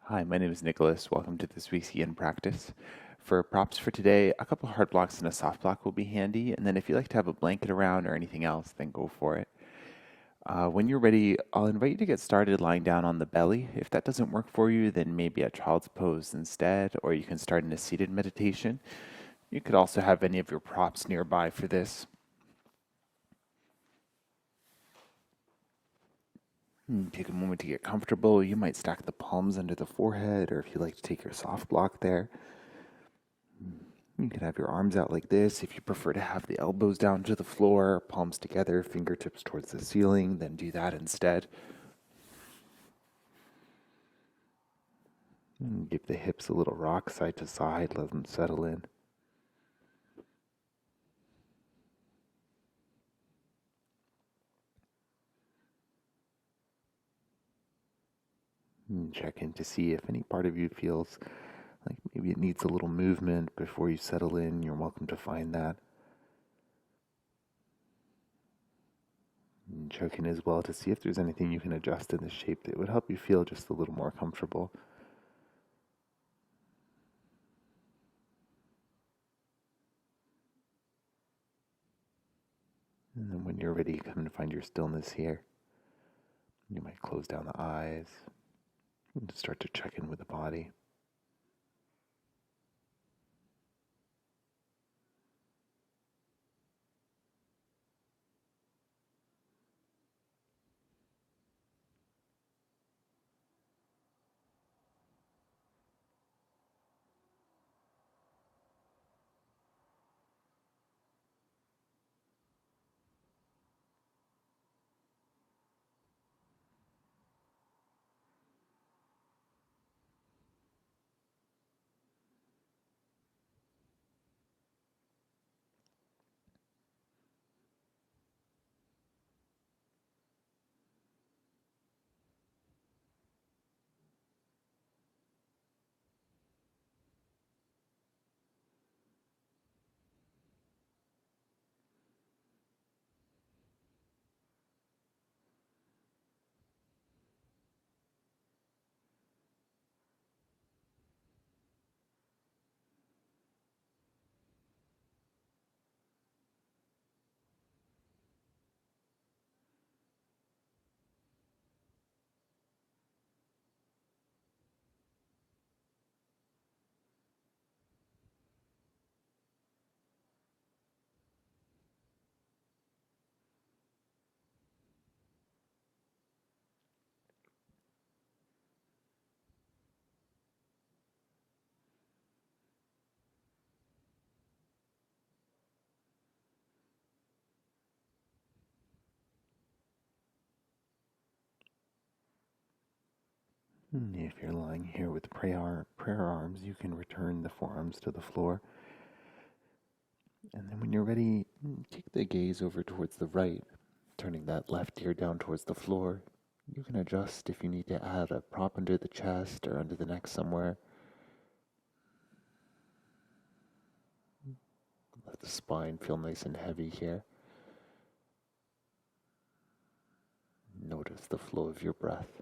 Hi, my name is Nicholas. Welcome to this week's Yin practice. For props for today, a couple hard blocks and a soft block will be handy, and then if you like to have a blanket around or anything else, then go for it. When you're ready, I'll invite you to get started lying down on the belly. If that doesn't work for you, then maybe a child's pose instead, or you can start in a seated meditation. You could also have any of your props nearby for this. Take a moment to get comfortable. You might stack the palms under the forehead, or if you like to take your soft block there. You can have your arms out like this. If you prefer to have the elbows down to the floor, palms together, fingertips towards the ceiling, then do that instead. And give the hips a little rock side to side, let them settle in. And check in to see if any part of you feels like maybe it needs a little movement before you settle in. You're welcome to find that. And check in as well to see if there's anything you can adjust in the shape that would help you feel just a little more comfortable. And then when you're ready, come and find your stillness here. You might close down the eyes and start to check in with the body. If you're lying here with prayer arms, you can return the forearms to the floor. And then when you're ready, take the gaze over towards the right, turning that left ear down towards the floor. You can adjust if you need to add a prop under the chest or under the neck somewhere. Let the spine feel nice and heavy here. Notice the flow of your breath.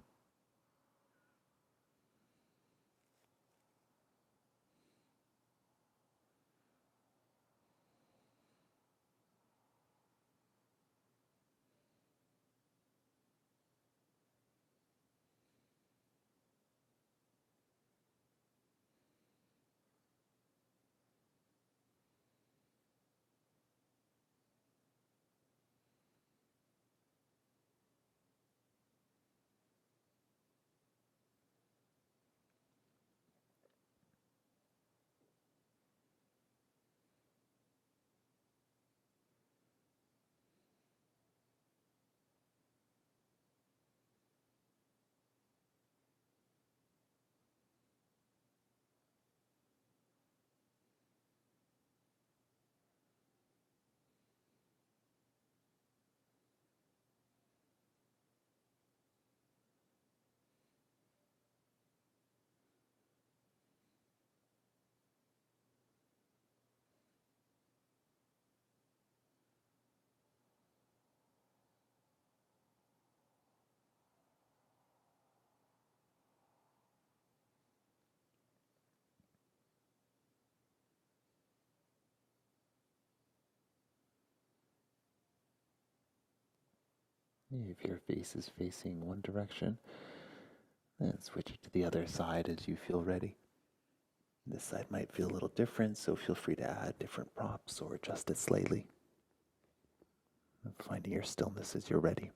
If your face is facing one direction, then switch it to the other side as you feel ready. This side might feel a little different, so feel free to add different props or adjust it slightly. Finding your stillness as you're ready.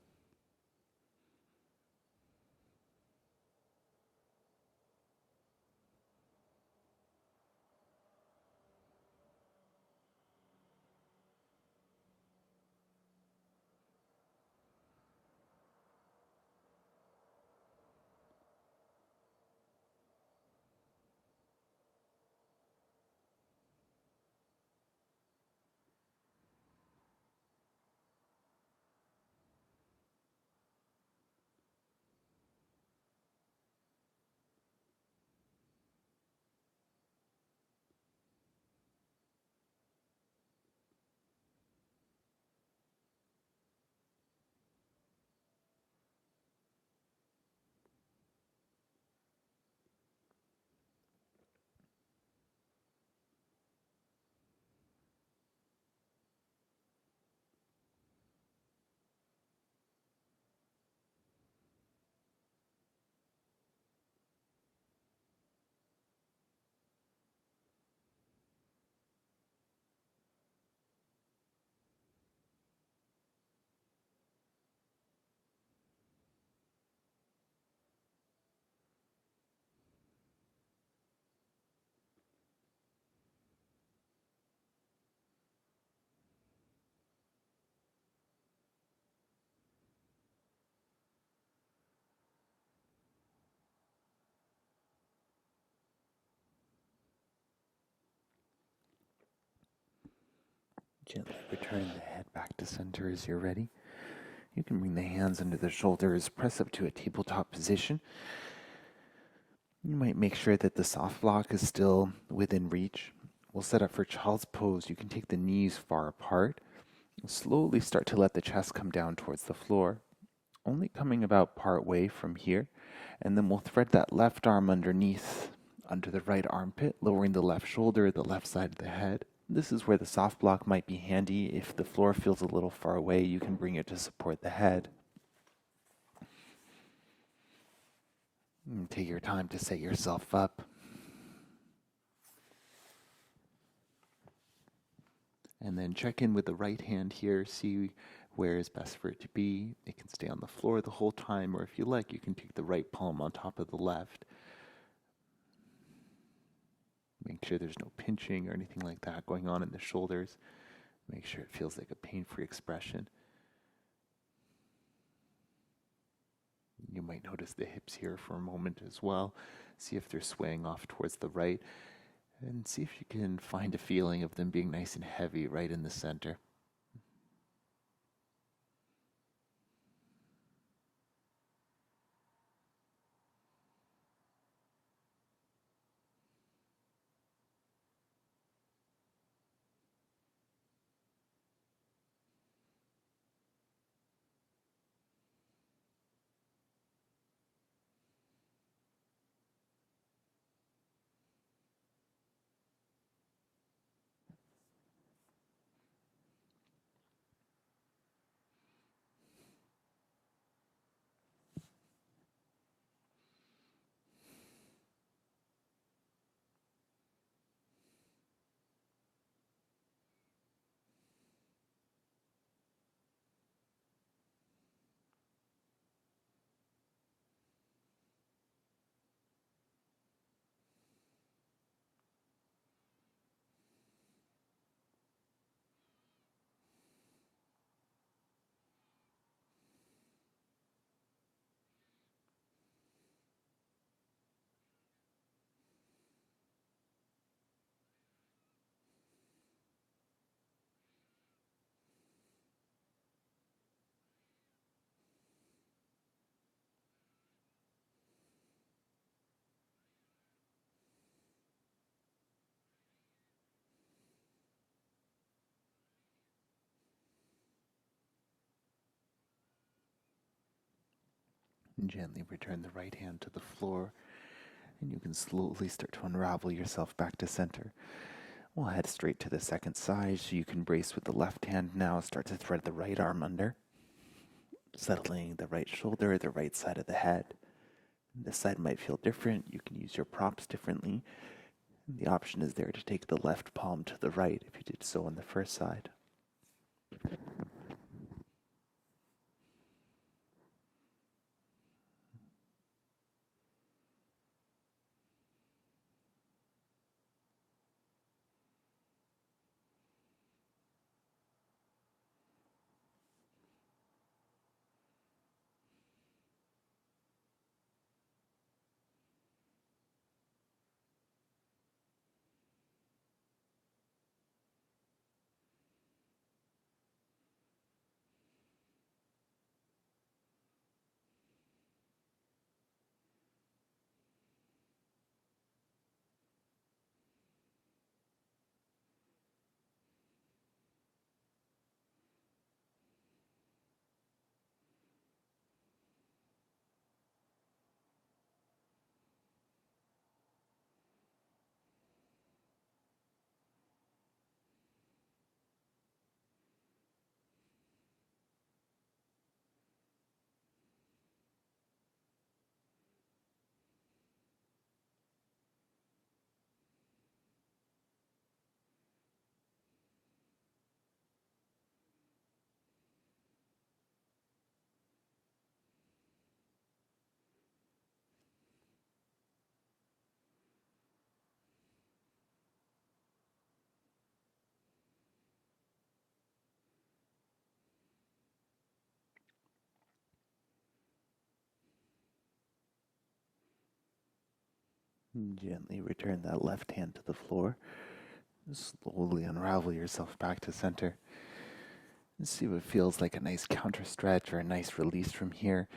Gently return the head back to center as you're ready. You can bring the hands under the shoulders, press up to a tabletop position. You might make sure that the soft block is still within reach. We'll set up for child's pose. You can take the knees far apart. Slowly start to let the chest come down towards the floor, only coming about part way from here. And then we'll thread that left arm underneath, under the right armpit, lowering the left shoulder, the left side of the head. This is where the soft block might be handy. If the floor feels a little far away, you can bring it to support the head. And take your time to set yourself up. And then check in with the right hand here, see where is best for it to be. It can stay on the floor the whole time, or if you like, you can take the right palm on top of the left. Make sure there's no pinching or anything like that going on in the shoulders. Make sure it feels like a pain-free expression. You might notice the hips here for a moment as well. See if they're swaying off towards the right. And see if you can find a feeling of them being nice and heavy right in the center. And gently return the right hand to the floor, and you can slowly start to unravel yourself back to center. We'll head straight to the second side, so you can brace with the left hand now. Start to thread the right arm under. settling the right shoulder, the right side of the head. This side might feel different. You can use your props differently. The option is there to take the left palm to the right if you did so on the first side. Gently return that left hand to the floor. Slowly unravel yourself back to center. And see what feels like a nice counter stretch or a nice release from here.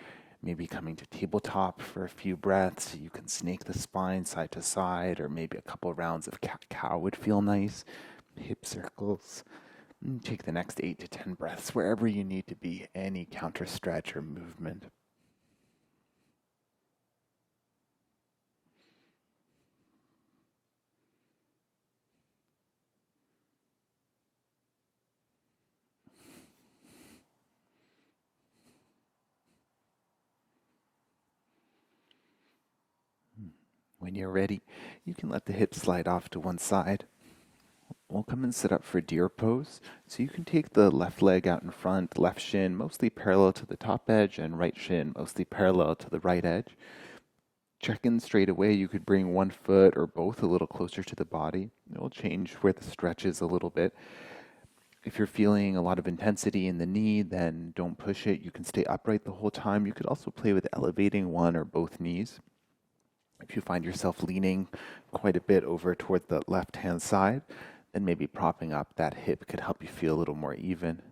Maybe coming to tabletop for a few breaths. You can snake the spine side to side, or maybe a couple rounds of cat-cow would feel nice. Hip circles. And take the next 8 to 10 breaths wherever you need to be, any counter stretch or movement. When you're ready, you can let the hips slide off to one side. We'll come and sit up for deer pose. So you can take the left leg out in front, left shin mostly parallel to the top edge, and right shin mostly parallel to the right edge. Check in straight away. You could bring one foot or both a little closer to the body. It will change where the stretch is a little bit. If you're feeling a lot of intensity in the knee, then don't push it. You can stay upright the whole time. You could also play with elevating one or both knees. If you find yourself leaning quite a bit over toward the left-hand side, then maybe propping up that hip could help you feel a little more even.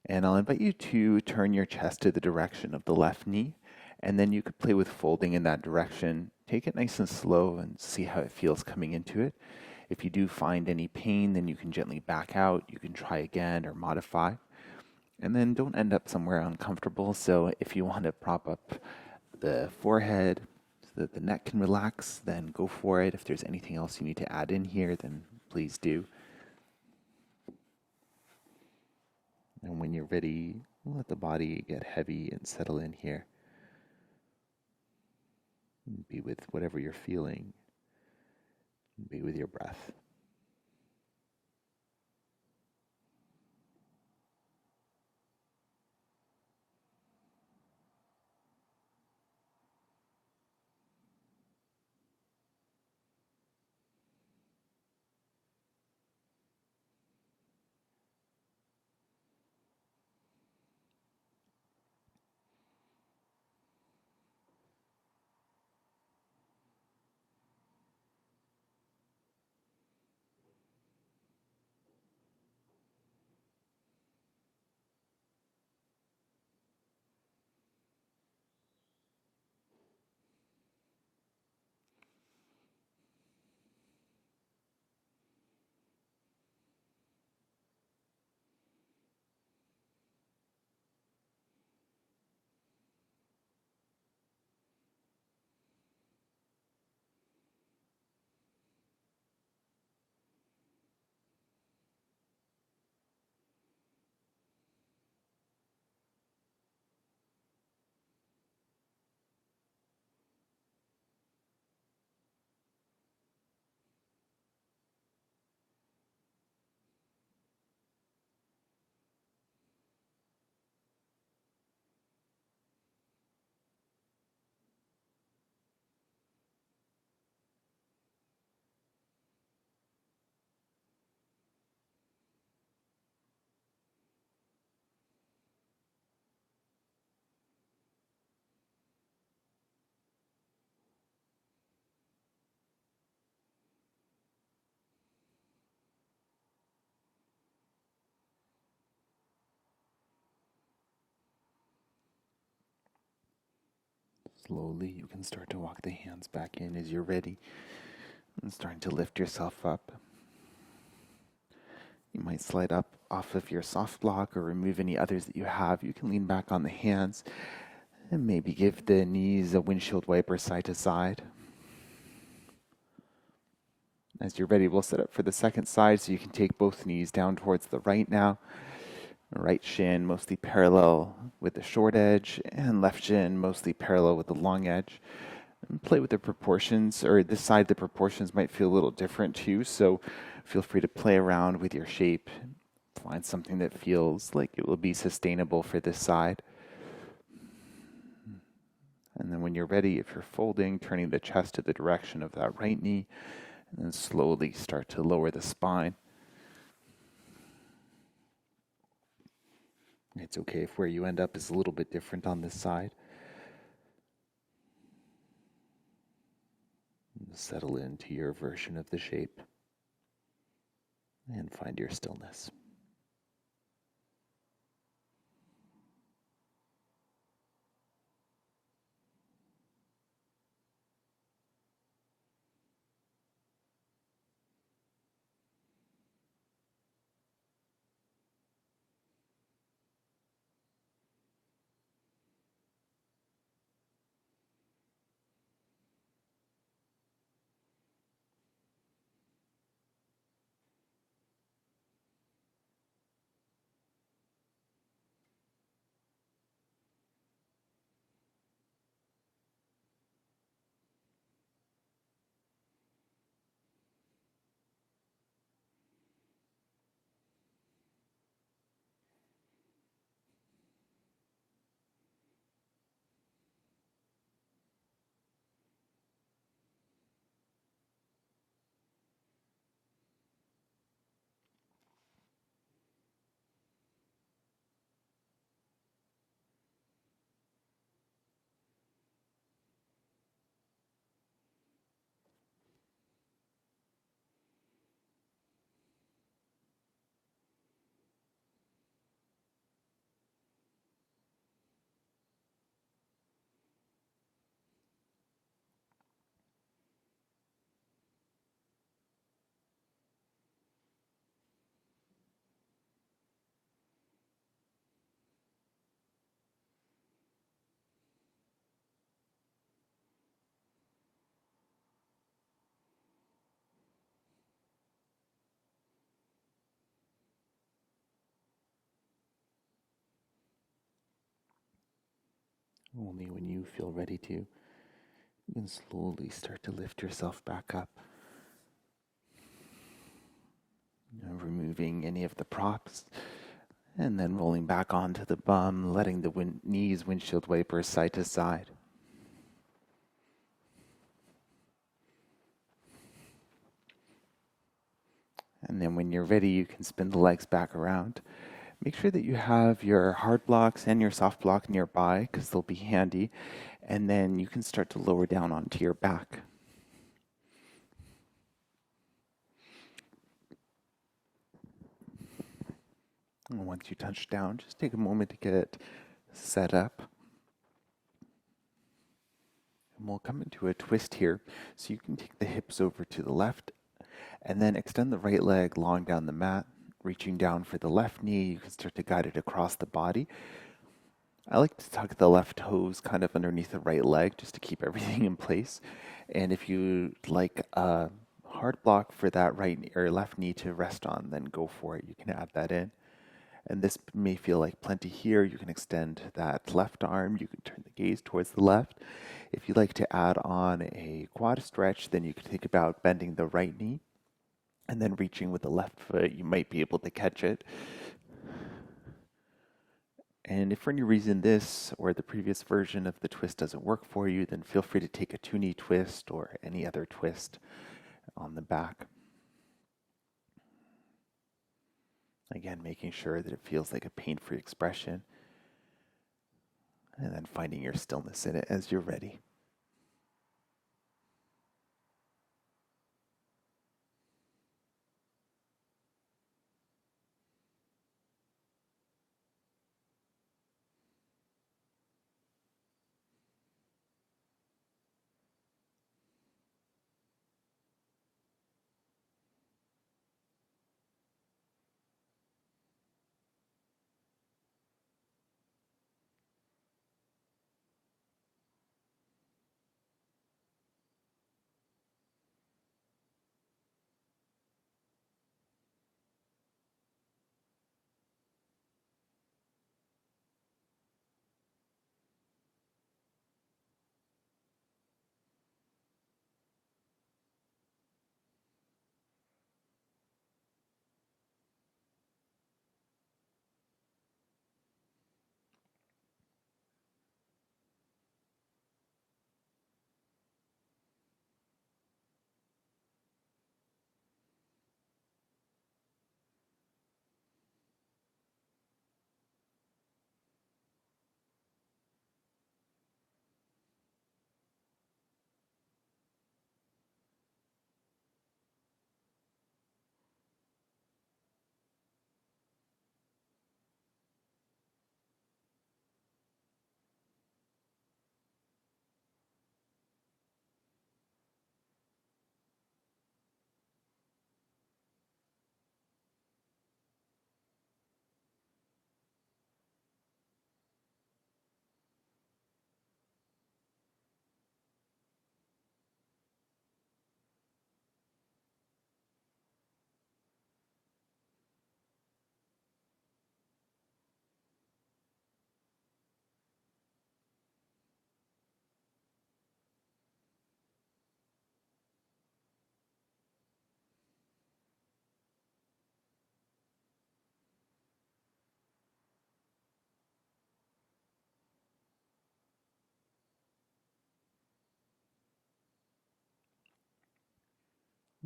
And I'll invite you to turn your chest to the direction of the left knee, and then you could play with folding in that direction. Take it nice and slow and see how it feels coming into it. If you do find any pain, then you can gently back out. You can try again or modify. And then don't end up somewhere uncomfortable. So if you want to prop up the forehead so that the neck can relax, then go for it. If there's anything else you need to add in here, then please do. And when you're ready, let the body get heavy and settle in here. Be with whatever you're feeling. Be with your breath. Slowly, you can start to walk the hands back in as you're ready and starting to lift yourself up. You might slide up off of your soft block or remove any others that you have. You can lean back on the hands and maybe give the knees a windshield wiper side to side. As you're ready, we'll set up for the second side, so you can take both knees down towards the right now. Right shin mostly parallel with the short edge, and left shin mostly parallel with the long edge. And play with the proportions, or this side the proportions might feel a little different too, so feel free to play around with your shape. Find something that feels like it will be sustainable for this side. And then when you're ready, if you're folding, turning the chest to the direction of that right knee, and then slowly start to lower the spine. It's okay if where you end up is a little bit different on this side. Settle into your version of the shape and find your stillness. Only when you feel ready to, you can slowly start to lift yourself back up. Removing any of the props, and then rolling back onto the bum, letting the knees windshield wiper side to side. And then when you're ready, you can spin the legs back around. Make sure that you have your hard blocks and your soft block nearby, because they'll be handy. And then you can start to lower down onto your back. And once you touch down, just take a moment to get set up. And we'll come into a twist here. So you can take the hips over to the left and then extend the right leg long down the mat, reaching down for the left knee. You can start to guide it across the body. I like to tuck the left toes kind of underneath the right leg just to keep everything in place. And if you like a hard block for that right or left knee to rest on, then go for it. You can add that in. And this may feel like plenty here. You can extend that left arm. You can turn the gaze towards the left. If you'd like to add on a quad stretch, then you can think about bending the right knee and then reaching with the left foot. You might be able to catch it. And if for any reason this or the previous version of the twist doesn't work for you, then feel free to take a two-knee twist or any other twist on the back. Again, making sure that it feels like a pain-free expression, and then finding your stillness in it as you're ready.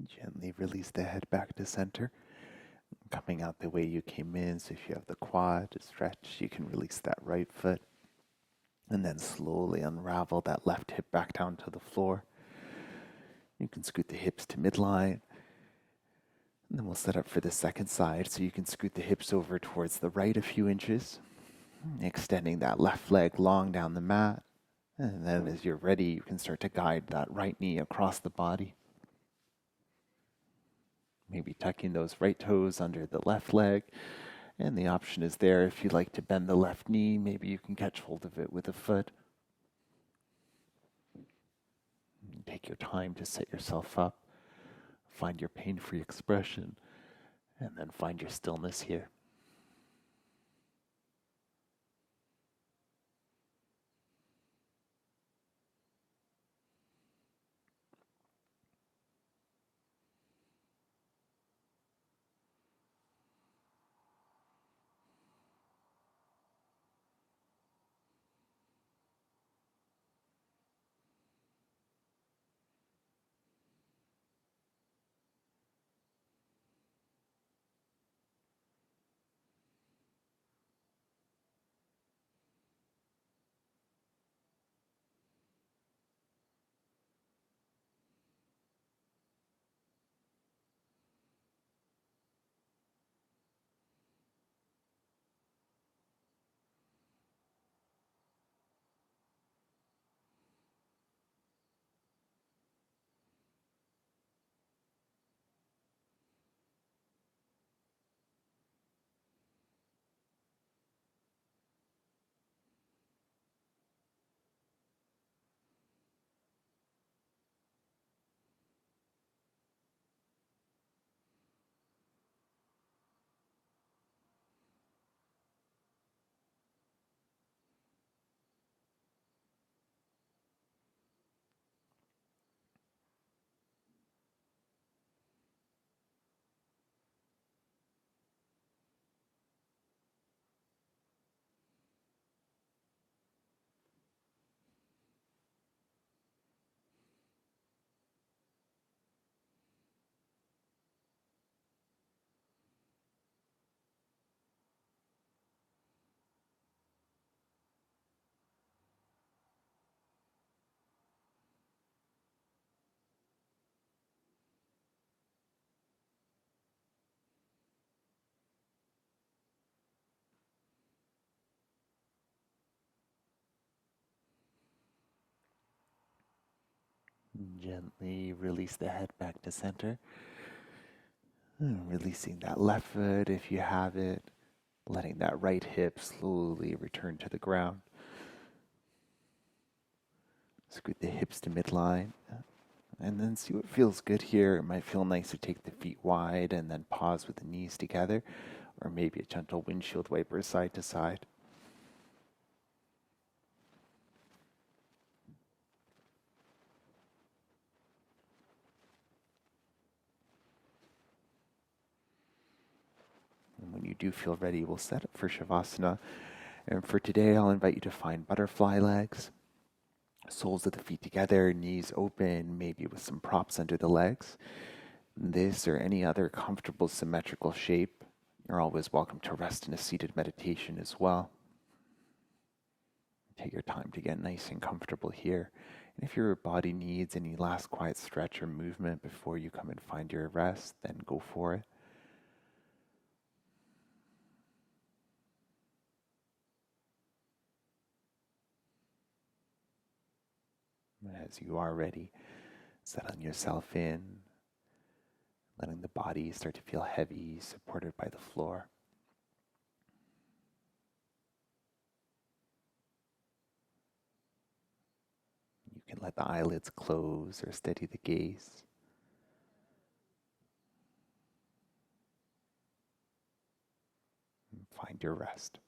Gently release the head back to center, coming out the way you came in. So if you have the quad stretched, you can release that right foot. And then slowly unravel that left hip back down to the floor. You can scoot the hips to midline. And then we'll set up for the second side. So you can scoot the hips over towards the right a few inches, extending that left leg long down the mat. And then as you're ready, you can start to guide that right knee across the body. Maybe tucking those right toes under the left leg. And the option is there if you'd like to bend the left knee, maybe you can catch hold of it with a foot. Take your time to set yourself up. Find your pain-free expression. And then find your stillness here. Gently release the head back to center. Releasing that left foot if you have it. Letting that right hip slowly return to the ground. Scoot the hips to midline. And then see what feels good here. It might feel nice to take the feet wide and then pause with the knees together. Or maybe a gentle windshield wiper side to side. And when you do feel ready, we'll set up for Shavasana. And for today, I'll invite you to find butterfly legs. Soles of the feet together, knees open, maybe with some props under the legs. This or any other comfortable symmetrical shape. You're always welcome to rest in a seated meditation as well. Take your time to get nice and comfortable here. And if your body needs any last quiet stretch or movement before you come and find your rest, then go for it. As you are ready, settling yourself in, letting the body start to feel heavy, supported by the floor. You can let the eyelids close or steady the gaze. And find your rest.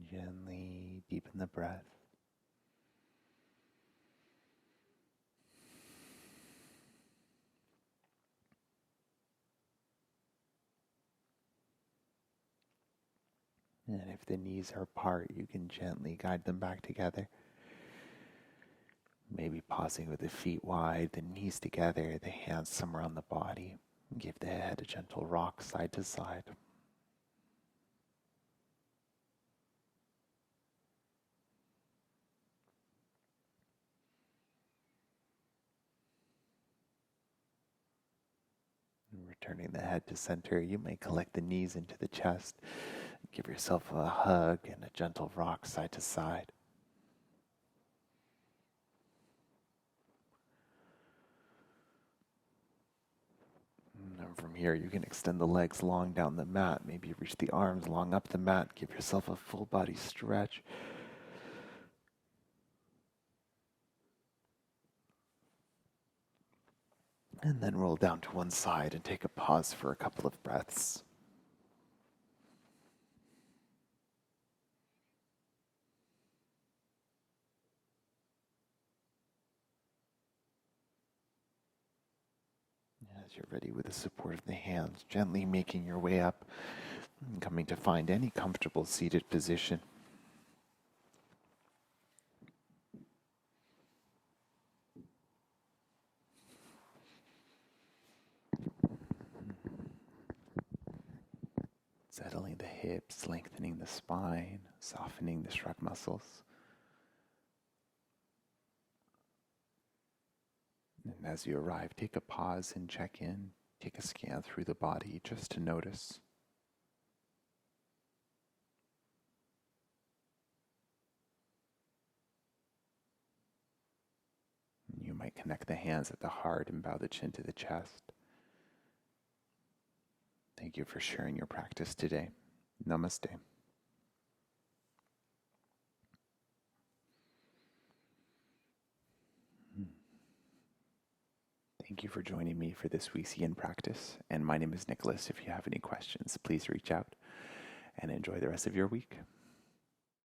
Gently deepen the breath. And if the knees are apart, you can gently guide them back together. Maybe pausing with the feet wide, the knees together, the hands somewhere on the body. Give the head a gentle rock side to side. And returning the head to center, you may collect the knees into the chest. Give yourself a hug and a gentle rock side to side. And from here, you can extend the legs long down the mat. Maybe reach the arms long up the mat. Give yourself a full body stretch. And then roll down to one side and take a pause for a couple of breaths. As you're ready with the support of the hands, gently making your way up and coming to find any comfortable seated position. Settling the hips, lengthening the spine, softening the shrug muscles. And as you arrive, take a pause and check in. Take a scan through the body just to notice. You might connect the hands at the heart and bow the chin to the chest. Thank you for sharing your practice today. Namaste. Thank you for joining me for this week's Yin practice. And my name is Nicholas. If you have any questions, please reach out and enjoy the rest of your week.